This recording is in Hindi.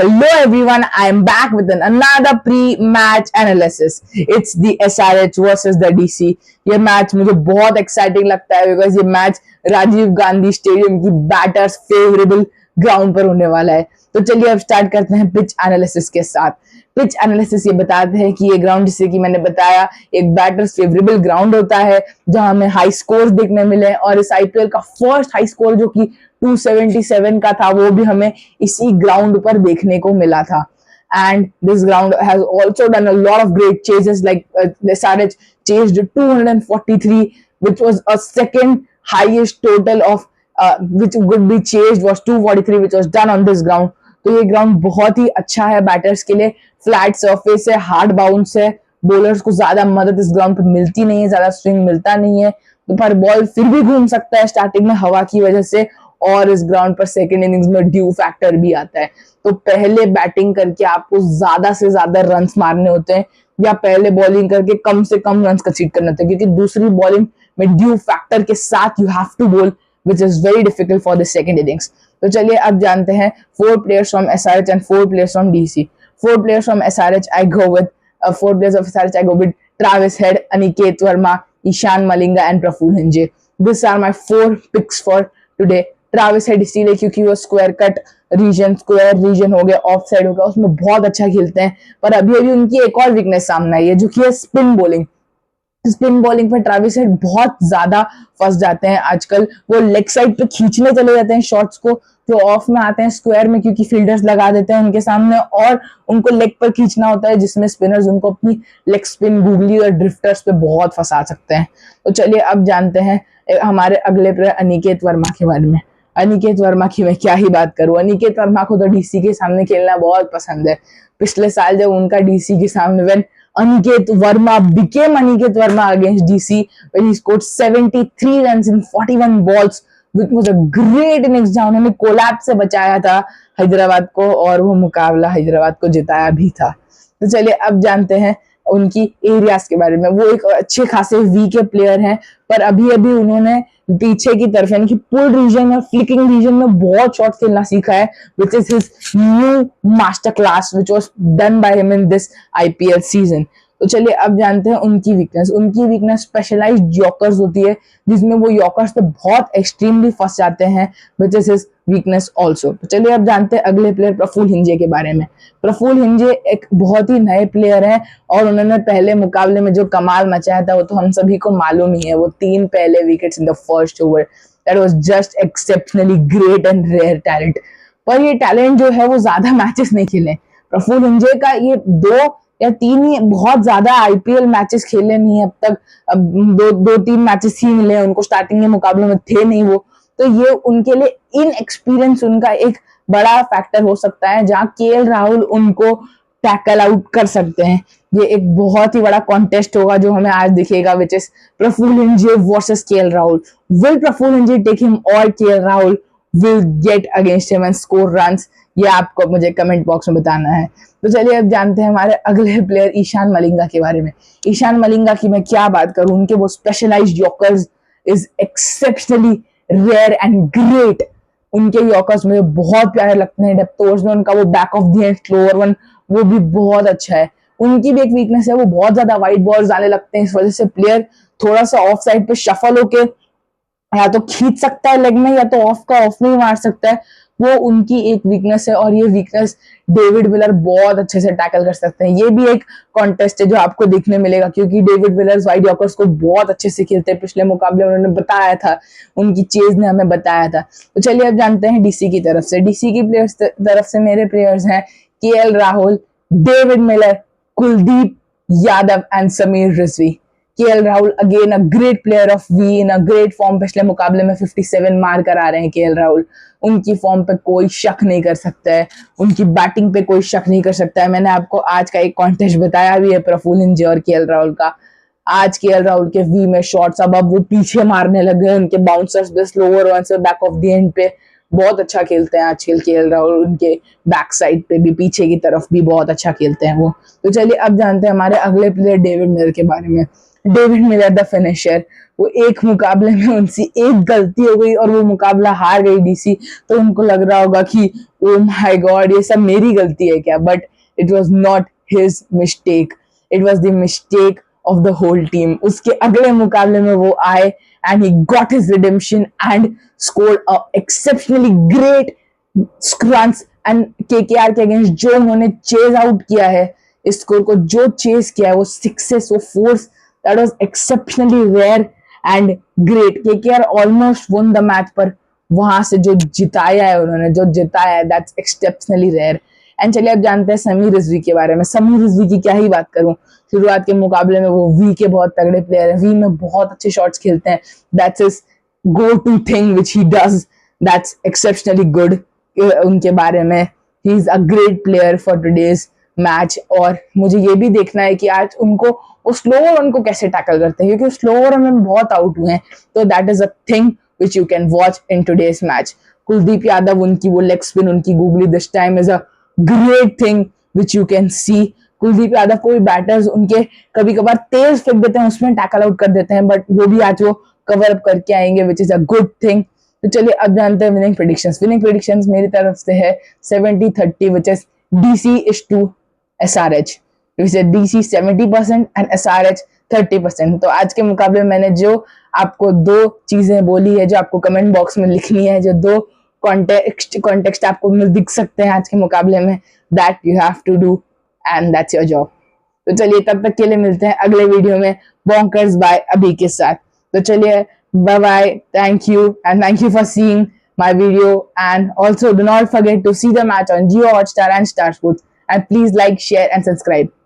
Hello everyone, I am back with another pre-match analysis. It's the SRH versus the DC. ये मैच मुझे बहुत एक्साइटिंग लगता है बिकॉज ये मैच राजीव गांधी स्टेडियम की बैटर्स फेवरेबल ग्राउंड पर होने वाला है। तो चलिए अब स्टार्ट करते हैं पिच एनालिसिस के साथ। पिच एनालिसिस ये बताते हैं कि ये ग्राउंड, जिसे कि मैंने बताया, एक बैटर्स फेवरेबल ग्राउंड होता है जहां हमें हाई स्कोर्स देखने मिले, और इस आईपीएल का फर्स्ट हाई स्कोर जो कि 277 का था वो भी हमें इसी ग्राउंड पर देखने को मिला था। And this ground has also done a lot of great chases, like the SRH chased 243, which was a second highest total of which could be chased was 243, which was done on this ground. तो ये ग्राउंड बहुत ही अच्छा है बैटर्स के लिए। फ्लैट सरफेस है, हार्ड बाउंस है, बॉलर्स को ज्यादा मदद इस ग्राउंड पे मिलती नहीं है, ज्यादा स्विंग मिलता नहीं है, तो पर बॉल फिर भी घूम सकता है स्टार्टिंग में हवा की वजह से। और इस ग्राउंड पर सेकंड इनिंग्स में ड्यू फैक्टर भी आता है, तो पहले बैटिंग करके आपको ज्यादा से ज्यादा रन्स मारने होते हैं या पहले बॉलिंग करके कम से कम रन्स कंसीड करने होते हैं, क्योंकि दूसरी बॉलिंग में ड्यू फैक्टर के साथ you have to bowl, which is very difficult for the second innings. तो चलिए अब जानते हैं 4 players from SRH and 4 players from DC. 4 players from SRH I go with 4 players of SRH I go with Travis Head, Aniket Verma, Ishan Malinga and Praful Hinje. These are my 4 picks for today. Travis Head इसीलिए क्योंकि वो square cut region, square region हो गया, ऑफ साइड हो गया, उसमें बहुत अच्छा खेलते हैं। पर अभी अभी उनकी एक और वीकनेस सामने आई है जो कि है स्पिन बॉलिंग। स्पिन बॉलिंग पर ट्राविस हेड बहुत ज्यादा फंस जाते हैं आजकल। वो लेग साइड पे खींचने चले जाते हैं शॉट्स को जो ऑफ में आते हैं स्क्वायर में, क्योंकि फील्डर्स लगा देते हैं उनके सामने और उनको लेग पर खींचना होता है, जिसमें स्पिनर्स उनको अपनी लेग स्पिन, गूगली और ड्रिफ्टर्स पे बहुत फंसा सकते हैं। तो चलिए अब जानते हैं हमारे अगले प्लेयर अनिकेत वर्मा के बारे में। अनिकेत वर्मा की मैं क्या ही बात करूं। अनिकेत वर्मा को तो डीसी के सामने खेलना बहुत पसंद है। पिछले साल जब उनका डीसी के सामने when Aniket Verma became Aniket Verma against DC, when he scored 73 runs in 41 balls, which was a great innings जहां उन्होंने कोलैप्स से बचाया था हैदराबाद को, और वो मुकाबला हैदराबाद को जिताया भी था। तो चलिए अब जानते हैं उनकी एरियाज के बारे में। वो एक अच्छे खासे वी के प्लेयर हैं, पर अभी अभी उन्होंने पीछे की तरफ यानी कि पुल रीजन और फ्लिकिंग रीजन में बहुत शॉट खेलना सीखा है, which is his new master class which was done by him in this IPL season. तो चलिए अब जानते हैं उनकी वीकनेस। उनकी वीकनेस स्पेशलाइज्ड यॉर्कर्स होती है, जिसमें वो यॉर्कर्स पे बहुत एक्सट्रीमली फंस जाते हैं, which is his weakness also. तो चलिए अब जानते हैं अगले प्लेयर प्रफुल हिंजे के बारे में। प्रफुल हिंजे एक बहुत ही नए प्लेयर हैं और उन्होंने पहले मुकाबले में जो कमाल मचाया था वो तो हम सभी को मालूम ही है। वो 3 पहले wickets in the first over, that was just exceptionally great and rare talent. पर ये टैलेंट जो है वो ज्यादा मैचेस नहीं खेले। प्रफुल हिंजे का ये 2 या 3 ही बहुत ज्यादा आईपीएल मैचेस खेले नहीं है अब तक। अब 2-3 मैचेस ही मिले हैं उनको, स्टार्टिंग के मुकाबले में थे नहीं वो। तो ये उनके लिए इनएक्सपीरियंस उनका एक बड़ा फैक्टर हो सकता है, जहां केएल राहुल उनको टैकल आउट कर सकते हैं। ये एक बहुत ही बड़ा कॉन्टेस्ट होगा जो हमें आज दिखेगा, which is Praful Hinge versus KL Rahul. Will Praful Hinge take him और KL Rahul will get against him and score runs? ये आपको मुझे कमेंट बॉक्स में बताना है। तो चलिए अब जानते हैं हमारे अगले प्लेयर ईशान मलिंगा के बारे में। ईशान मलिंगा की मैं क्या बात करूं, उनके वो specialised yorkers is exceptionally rare and great. उनके यॉर्कर्स मुझे बहुत प्यारे लगते हैं। डेप्थ ओवर्स में उनका वो back of the end slower one वो भी बहुत अच्छा है। उनकी भी एक वीकनेस है, वो बहुत ज्यादा वाइड बॉल्स आने लगते हैं, इस वजह से प्लेयर थोड़ा सा ऑफ साइड पे शफल होके या तो खींच सकता है लेग में या तो ऑफ का ऑफ में ही मार सकता है। वो उनकी एक वीकनेस है, और ये वीकनेस डेविड विलर बहुत अच्छे से टैकल कर सकते हैं। ये भी एक कॉन्टेस्ट है जो आपको देखने मिलेगा, क्योंकि डेविड विलर्स वाइड यॉर्कर्स को बहुत अच्छे से खेलते हैं। पिछले मुकाबले में उन्होंने बताया था, उनकी चेज ने हमें बताया था। तो चलिए अब जानते हैं डीसी की तरफ से। डीसी की प्लेयर्स तरफ से मेरे प्लेयर्स हैं KL Rahul, David Miller, Kuldeep Yadav and Sameer Rizvi. KL Rahul again a great player of we in a great form. पिछले मुकाबले में 57 मार कर आ रहे हैं केएल राहुल। उनकी फॉर्म पे कोई शक नहीं कर सकता है, उनकी बैटिंग पे कोई शक नहीं कर सकता है। मैंने आपको आज का एक कॉन्टेस्ट बताया भी है प्रफुल हिंजे और केएल राहुल का। आज केएल राहुल के वी में शॉट्स अब वो पीछे मारने लग गए, उनके बाउंसर्स पे, स्लोअर वन से बैक ऑफ द एंड पे बहुत अच्छा खेलते हैं आजकल केएल राहुल। उनके बैक साइड पे भी, पीछे की तरफ भी बहुत अच्छा खेलते हैं वो। तो चलिए अब जानते हैं हमारे अगले प्लेयर डेविड मिलर के बारे में। डेविड मिलर द फिनिशर, वो एक मुकाबले में उनसे एक गलती हो गई और वो मुकाबला हार गई डीसी, तो उनको लग रहा होगा कि ओ माय गॉड ये सब मेरी गलती है क्या, but it was not his mistake, it was the mistake of the whole team. उसके अगले मुकाबले में वो आए and he got his redemption and scored a exceptionally great runs, and KKR के अगेंस्ट जो उन्होंने चेज आउट किया है, इस स्कोर को जो चेज किया है, वो सिक्सेस, वो fours, that was exceptionally rare and great. KKR almost won the match, पर वहां से जो जिताया है उन्होंने, जो जिताया है, दैट्स एक्सेप्शनली रेयर। एंड चलिए अब जानते हैं समीर रिजवी के बारे में। समीर रिजवी की क्या ही बात करूं, शुरुआत के मुकाबले में वो वी के बहुत तगड़े प्लेयर हैं, वी में बहुत अच्छे शॉट्स खेलते हैं, that's his go to thing which he does, that's exceptionally good. उनके बारे में he is a great player for today's match. और मुझे ये भी देखना है कि आज उनको वो स्लो ओवर उनको कैसे टैकल करते हैं, क्योंकि स्लो ओवर में बहुत आउट हुए हैं, तो that is a thing which you can watch in today's match. Kuldeep Yadav, उनकी वो लेग स्पिन, उनकी googly this time is a great thing which you can see. Kuldeep Yadav को भी बैटर्स उनके कभी कभार तेज फेंक देते हैं, उसमें टैकल आउट कर देते हैं, बट वो भी आज वो कवर अप करके आएंगे, which is a good thing. तो चलिए अब जानते हैं विनिंग प्रेडिक्शंस। विनिंग प्रेडिक्शंस मेरी तरफ से है 70-30, which is DC is to SRH, which is DC 70% and SRH 30%। तो आज के मुकाबले में मैंने जो आपको दो चीजें बोली है, जो आपको कमेंट बॉक्स में लिखनी है, जो दो कॉन्टेक्स्ट आपको दिख सकते हैं आज के मुकाबले में, that you have to do and that's your job. तो चलिए तब तक के लिए मिलते हैं अगले वीडियो में बॉन्कर्स बाय अभी के साथ। तो चलिए bye bye, thank you, and thank you for seeing my video, and also do not forget to see the match on Jio Hotstar and Star Sports, and please like, share and subscribe.